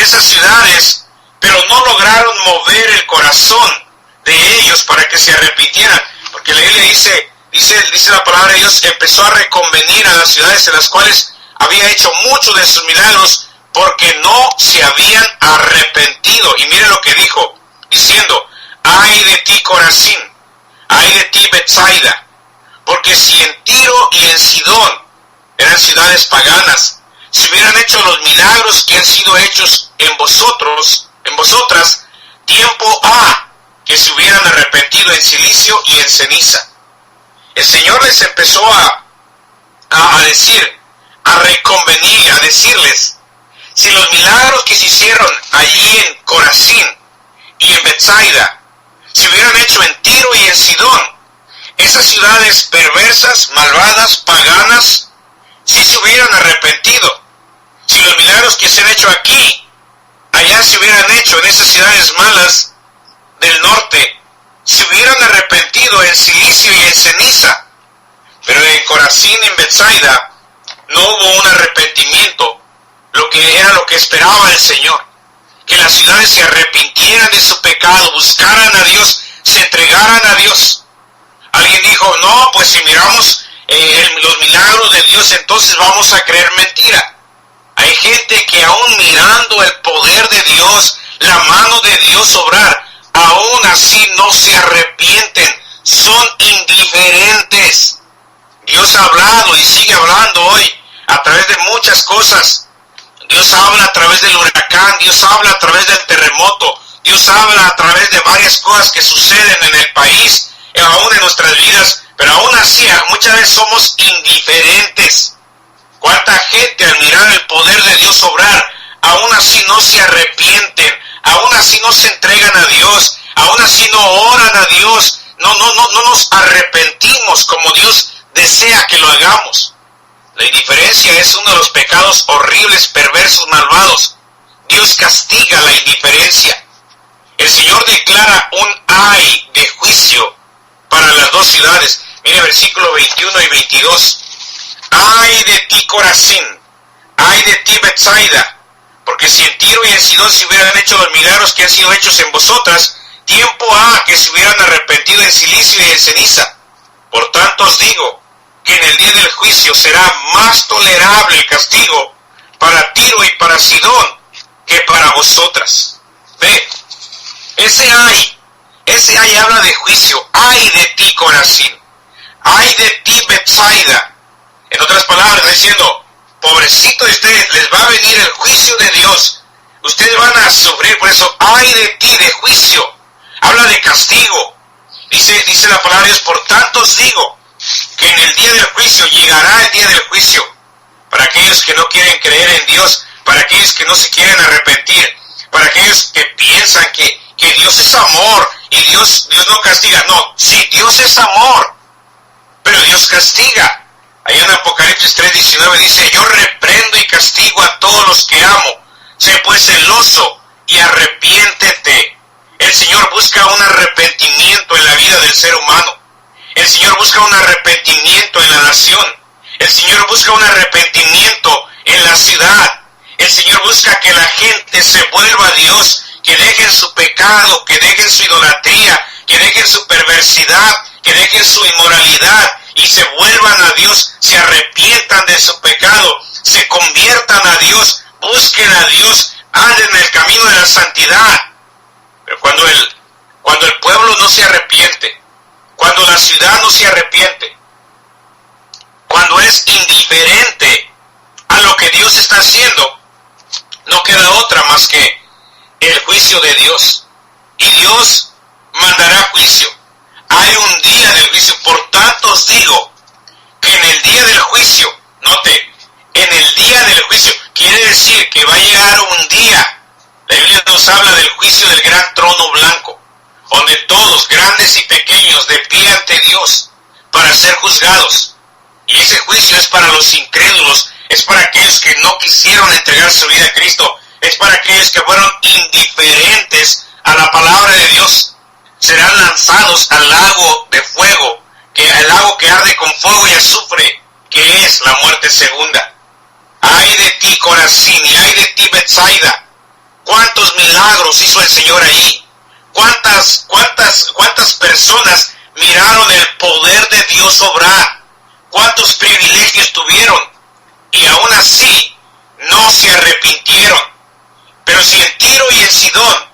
esas ciudades, pero no lograron mover el corazón de ellos para que se arrepintieran, porque la Biblia dice la palabra de Dios, empezó a reconvenir a las ciudades en las cuales había hecho muchos de sus milagros, porque no se habían arrepentido. Y mire lo que dijo, diciendo: ay de ti, Corazín, ay de ti, Betsaida, porque si en Tiro y en Sidón, eran ciudades paganas, si hubieran hecho los milagros que han sido hechos en vosotras, tiempo ha que se hubieran arrepentido en silicio y en ceniza. El Señor les empezó a decir, a reconvenir, a decirles: si los milagros que se hicieron allí en Corazín y en Betsaida se hubieran hecho en Tiro y en Sidón, esas ciudades perversas, malvadas, paganas, si se hubieran arrepentido. Si los milagros que se han hecho aquí, allá se hubieran hecho en esas ciudades malas del norte, se hubieran arrepentido en silicio y en ceniza. Pero en Corazín y en Betsaida no hubo un arrepentimiento, lo que esperaba el Señor, que las ciudades se arrepintieran de su pecado, buscaran a Dios, se entregaran a Dios. Alguien dijo: no, pues si miramos los milagros de Dios, entonces vamos a creer mentira. Hay gente que aún mirando el poder de Dios, la mano de Dios obrar, aún así no se arrepienten, son indiferentes. Dios ha hablado y sigue hablando hoy a través de muchas cosas. Dios habla a través del huracán, Dios habla a través del terremoto, Dios habla a través de varias cosas que suceden en el país, aún en nuestras vidas, pero aún así muchas veces somos indiferentes. ¿Cuánta gente al mirar el poder de Dios obrar, aún así no se arrepienten, aún así no se entregan a Dios, aún así no oran a Dios, no nos arrepentimos como Dios desea que lo hagamos? La indiferencia es uno de los pecados horribles, perversos, malvados. Dios castiga la indiferencia. El Señor declara un ay de juicio para las dos ciudades. Mire versículo 21 y 22. Ay de ti, Corazín, ay de ti, Betsaida, porque si en Tiro y en Sidón se hubieran hecho los milagros que han sido hechos en vosotras, tiempo ha que se hubieran arrepentido en silicio y en ceniza. Por tanto os digo que en el día del juicio será más tolerable el castigo para Tiro y para Sidón que para vosotras. Ve, ese ay habla de juicio. Ay de ti, Corazín, ay de ti, Betsaida. En otras palabras, está diciendo: pobrecito de ustedes, les va a venir el juicio de Dios. Ustedes van a sufrir por eso. Ay de ti, de juicio. Habla de castigo. Dice la palabra de Dios: por tanto os digo que en el día del juicio, llegará el día del juicio, para aquellos que no quieren creer en Dios, para aquellos que no se quieren arrepentir, para aquellos que piensan que Dios es amor y Dios no castiga. No, sí, Dios es amor, pero Dios castiga. Allá en Apocalipsis 3:19 dice: yo reprendo y castigo a todos los que amo. Sé pues celoso y arrepiéntete. El Señor busca un arrepentimiento en la vida del ser humano. El Señor busca un arrepentimiento en la nación. El Señor busca un arrepentimiento en la ciudad. El Señor busca que la gente se vuelva a Dios, que dejen su pecado, que dejen su idolatría, que dejen su perversidad, que dejen su inmoralidad y se vuelvan a Dios, se arrepientan de su pecado, se conviertan a Dios, busquen a Dios, anden en el camino de la santidad. Pero cuando el pueblo no se arrepiente, cuando la ciudad no se arrepiente, cuando es indiferente a lo que Dios está haciendo, no queda otra más que el juicio de Dios. Y Dios mandará juicio. Hay un día del juicio. Por tanto os digo que en el día del juicio, note, en el día del juicio, quiere decir que va a llegar un día. La Biblia nos habla del juicio del gran trono blanco, donde todos, grandes y pequeños, de pie ante Dios para ser juzgados. Y ese juicio es para los incrédulos, es para aquellos que no quisieron entregar su vida a Cristo, es para aquellos que fueron indiferentes a la palabra de Dios. Serán lanzados al lago de fuego, el lago que arde con fuego y azufre, que es la muerte segunda. Ay de ti, Corazín, y ay de ti, Betsaida, ¿Cuántos milagros hizo el Señor ahí? ¿Cuántas personas miraron el poder de Dios obrar? ¿Cuántos privilegios tuvieron? Y aún así no se arrepintieron. Pero si en Tiro y en Sidón,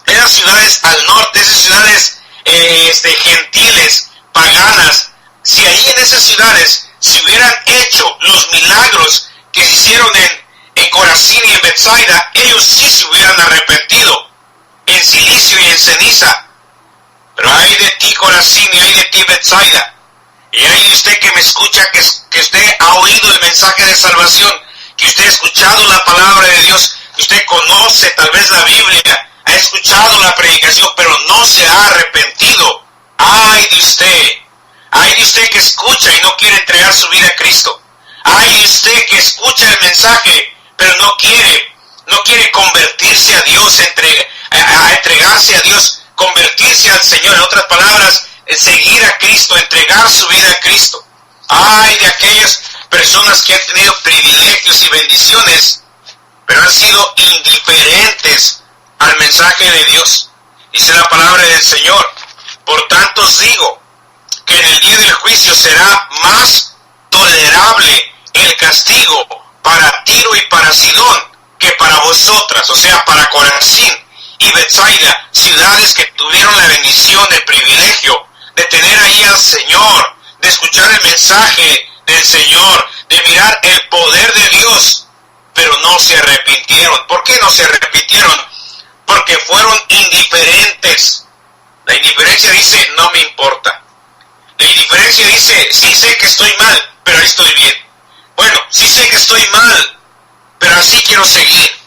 esas ciudades al norte, esas ciudades gentiles, paganas, si ahí en esas ciudades se hubieran hecho los milagros que se hicieron en Corazín y en Betsaida, ellos sí se hubieran arrepentido, en silicio y en ceniza. Pero hay de ti Corazín y hay de ti Betsaida, y hay de usted que me escucha, que usted ha oído el mensaje de salvación, que usted ha escuchado la palabra de Dios, que usted conoce tal vez la Biblia, ha escuchado la predicación, pero no se ha arrepentido. Ay de usted que escucha y no quiere entregar su vida a Cristo. Ay de usted que escucha el mensaje, pero no quiere convertirse a Dios, a entregarse a Dios, convertirse al Señor. En otras palabras, seguir a Cristo, entregar su vida a Cristo. Ay de aquellas personas que han tenido privilegios y bendiciones, pero han sido indiferentes al mensaje de Dios. Dice la palabra del Señor: por tanto os digo que en el día del juicio será más tolerable el castigo para Tiro y para Sidón que para vosotras, o sea, para Corazín y Betsaida, ciudades que tuvieron la bendición, el privilegio de tener ahí al Señor, de escuchar el mensaje del Señor, de mirar el poder de Dios, pero no se arrepintieron. ¿Por qué no se arrepintieron? Porque fueron indiferentes. La indiferencia dice: no me importa. La indiferencia dice: sí sé que estoy mal, pero ahí estoy bien. Bueno, sí sé que estoy mal, pero así quiero seguir.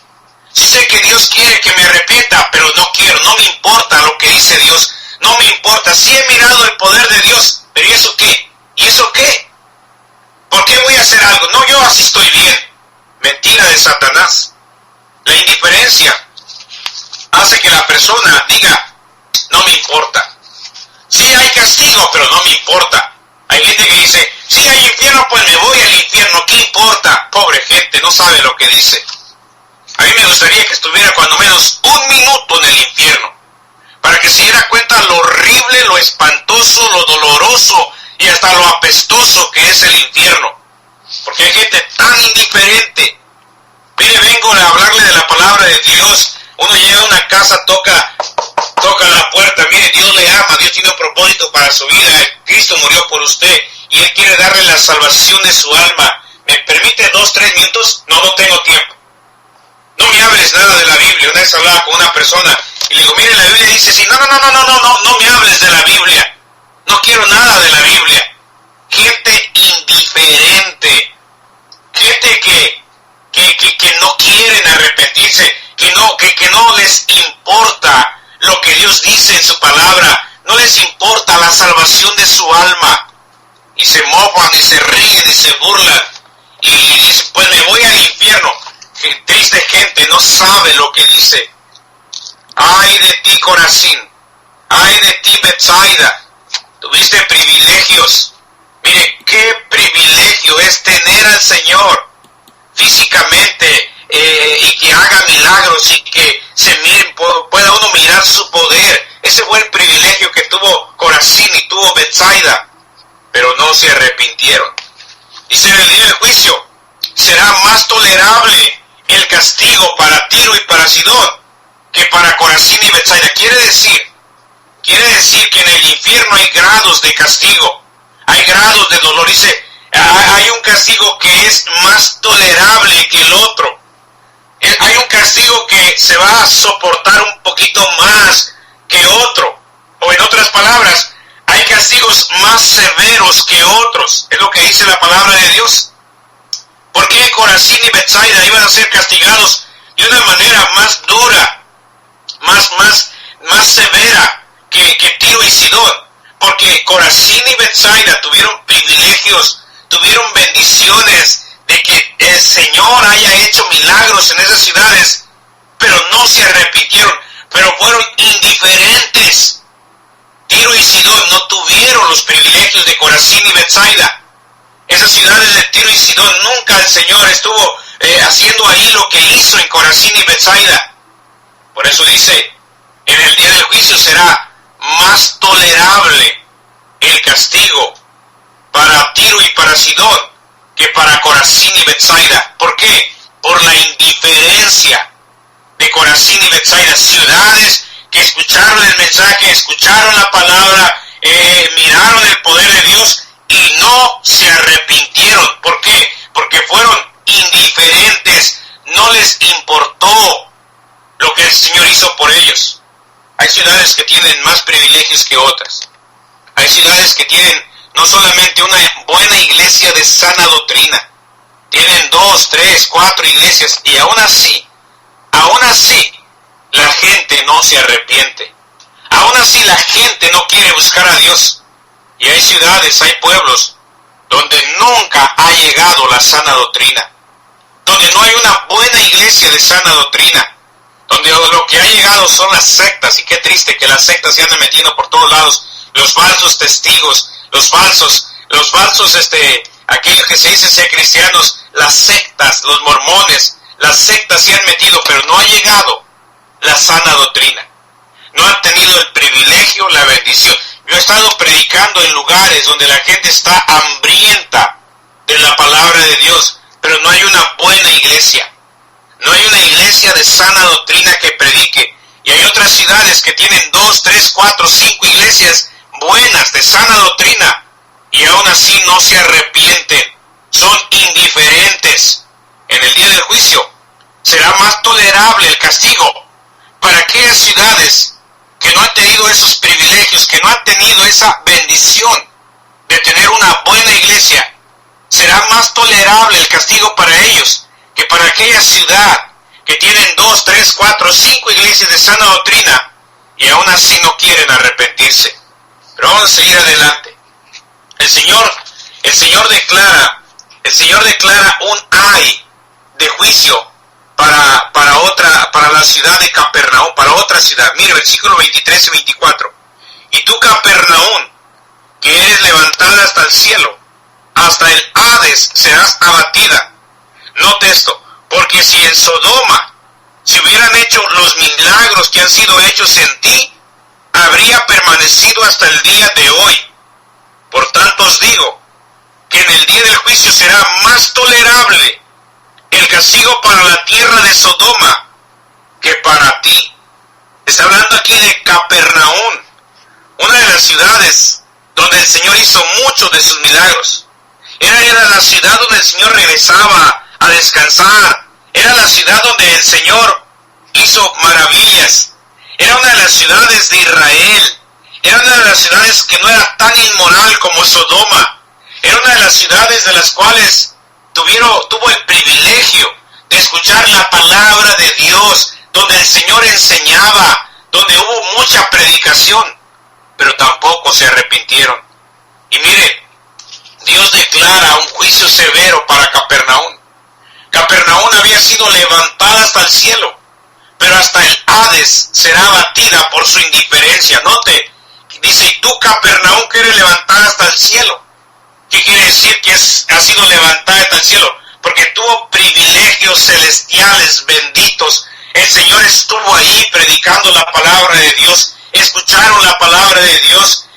Sí sé que Dios quiere que me arrepienta, pero no quiero, no me importa lo que dice Dios, no me importa. Sí he mirado el poder de Dios, pero ¿y eso qué? ¿Y eso qué? ¿Por qué voy a hacer algo? No, yo así estoy bien. Mentira de Satanás. La indiferencia hace que la persona diga: no me importa. Sí hay castigo, pero no me importa. Hay gente que dice: sí hay infierno, pues me voy al infierno, ¿qué importa? Pobre gente, no sabe lo que dice. A mí me gustaría que estuviera cuando menos un minuto en el infierno, para que se diera cuenta lo horrible, lo espantoso, lo doloroso y hasta lo apestoso que es el infierno. Porque hay gente tan indiferente. Mire, vengo a hablarle de la palabra de Dios. Uno llega a una casa, toca la puerta. Mire, Dios le ama, Dios tiene un propósito para su vida. Cristo murió por usted y Él quiere darle la salvación de su alma. ¿Me permite 2-3 minutos? No tengo tiempo. No me hables nada de la Biblia. Una vez hablaba con una persona y le digo: mire, la Biblia dice sí. No me hables de la Biblia. No quiero nada de la Biblia. Gente indiferente. Gente que no quieren arrepentirse, que no les importa lo que Dios dice en su palabra, no les importa la salvación de su alma, y se mofan y se ríen y se burlan y dicen: pues me voy al infierno. Qué triste gente, no sabe lo que dice. Ay de ti Corazín, ay de ti Betsaida, tuviste privilegios. Mire, qué privilegio es tener al Señor físicamente, y que haga milagros y que pueda uno mirar su poder. Ese fue el privilegio que tuvo Corazín y tuvo Betsaida, pero no se arrepintieron. Dice: en el día del juicio será más tolerable el castigo para Tiro y para Sidón que para Corazín y Betsaida. Quiere decir que en el infierno hay grados de castigo, hay grados de dolor. Dice: hay un castigo que es más tolerable que el otro. Hay un castigo que se va a soportar un poquito más que otro. O en otras palabras, hay castigos más severos que otros. Es lo que dice la palabra de Dios. ¿Por qué Corazín y Betsaida iban a ser castigados de una manera más dura, más severa que Tiro y Sidón? Porque Corazín y Betsaida tuvieron privilegios, tuvieron bendiciones de que el Señor haya hecho milagros en esas ciudades, pero no se arrepintieron, pero fueron indiferentes. Tiro y Sidón no tuvieron los privilegios de Corazín y Betsaida. Esas ciudades de Tiro y Sidón, nunca el Señor estuvo haciendo ahí lo que hizo en Corazín y Betsaida. Por eso dice, en el día del juicio será más tolerable el castigo para Tiro y para Sidón que para Corazín y Betsaida. ¿Por qué? Por la indiferencia de Corazín y Betsaida, ciudades que escucharon el mensaje, escucharon la palabra, miraron el poder de Dios y no se arrepintieron. ¿Por qué? Porque fueron indiferentes, no les importó lo que el Señor hizo por ellos. Hay ciudades que tienen más privilegios que otras. Hay ciudades que tienen no solamente una buena iglesia de sana doctrina, tienen 2, 3, 4 iglesias, y aún así, la gente no se arrepiente. Aún así la gente no quiere buscar a Dios. Y hay ciudades, hay pueblos, donde nunca ha llegado la sana doctrina, donde no hay una buena iglesia de sana doctrina, donde lo que ha llegado son las sectas, y qué triste que las sectas se andan metiendo por todos lados, los falsos testigos, los falsos, aquellos que se dicen ser cristianos, las sectas, los mormones, las sectas se han metido, pero no ha llegado la sana doctrina. No han tenido el privilegio, la bendición. Yo he estado predicando en lugares donde la gente está hambrienta de la palabra de Dios, pero no hay una buena iglesia. No hay una iglesia de sana doctrina que predique. Y hay otras ciudades que tienen 2, 3, 4, 5 iglesias buenas de sana doctrina, y aún así no se arrepienten, son indiferentes. En el día del juicio será más tolerable el castigo para aquellas ciudades que no han tenido esos privilegios, que no han tenido esa bendición de tener una buena iglesia. Será más tolerable el castigo para ellos que para aquella ciudad que tienen 2, 3, 4, 5 iglesias de sana doctrina y aún así no quieren arrepentirse. Pero vamos a seguir adelante. El Señor declara un ay de juicio para la ciudad de Capernaum, para otra ciudad. Mire, versículos 23 y 24. Y tú, Capernaum, que eres levantada hasta el cielo, hasta el Hades serás abatida. Note esto, porque si en Sodoma se hubieran hecho los milagros que han sido hechos en ti, habría permanecido hasta el día de hoy. Por tanto os digo, que en el día del juicio será más tolerable el castigo para la tierra de Sodoma que para ti. Está hablando aquí de Capernaum, una de las ciudades donde el Señor hizo muchos de sus milagros. Era la ciudad donde el Señor regresaba a descansar. Era la ciudad donde el Señor hizo maravillas. Era una de las ciudades de Israel. Era una de las ciudades que no era tan inmoral como Sodoma. Era una de las ciudades de las cuales tuvo el privilegio de escuchar la palabra de Dios, donde el Señor enseñaba, donde hubo mucha predicación, pero tampoco se arrepintieron. Y mire, Dios declara un juicio severo para Capernaum. Capernaum había sido levantada hasta el cielo, pero hasta el Hades será abatida por su indiferencia. Note, dice, y tú, Capernaum, que eres levantada hasta el cielo. ¿Qué quiere decir que ha sido levantada hasta el cielo? Porque tuvo privilegios celestiales benditos. El Señor estuvo ahí predicando la palabra de Dios, escucharon la palabra de Dios,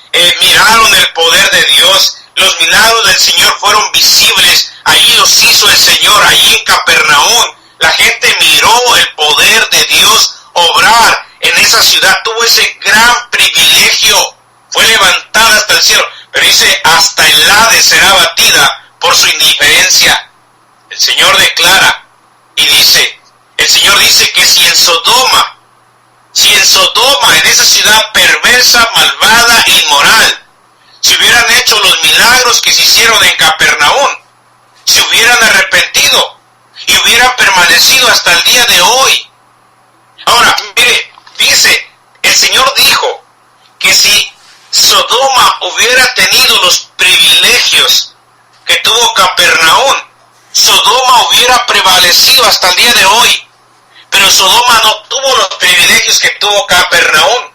miraron el poder de Dios. Los milagros del Señor fueron visibles. Ahí los hizo el Señor, ahí en Capernaum. La gente miró el poder de Dios obrar en esa ciudad. Tuvo ese gran privilegio. Fue levantada hasta el cielo. Pero dice, hasta el Hades será abatida por su indiferencia. El Señor declara y dice, el Señor dice que si en Sodoma, en esa ciudad perversa, malvada, inmoral, si hubieran hecho los milagros que se hicieron en Capernaum, se hubieran arrepentido y hubieran permanecido hasta el día de hoy. Ahora, mire, dice, el Señor dijo que si Sodoma hubiera tenido los privilegios que tuvo Capernaum, Sodoma hubiera prevalecido hasta el día de hoy. Pero Sodoma no tuvo los privilegios que tuvo Capernaum.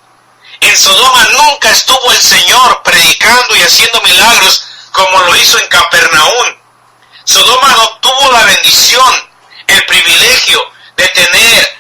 En Sodoma nunca estuvo el Señor predicando y haciendo milagros como lo hizo en Capernaum. Sodoma no tuvo la bendición, el privilegio de tener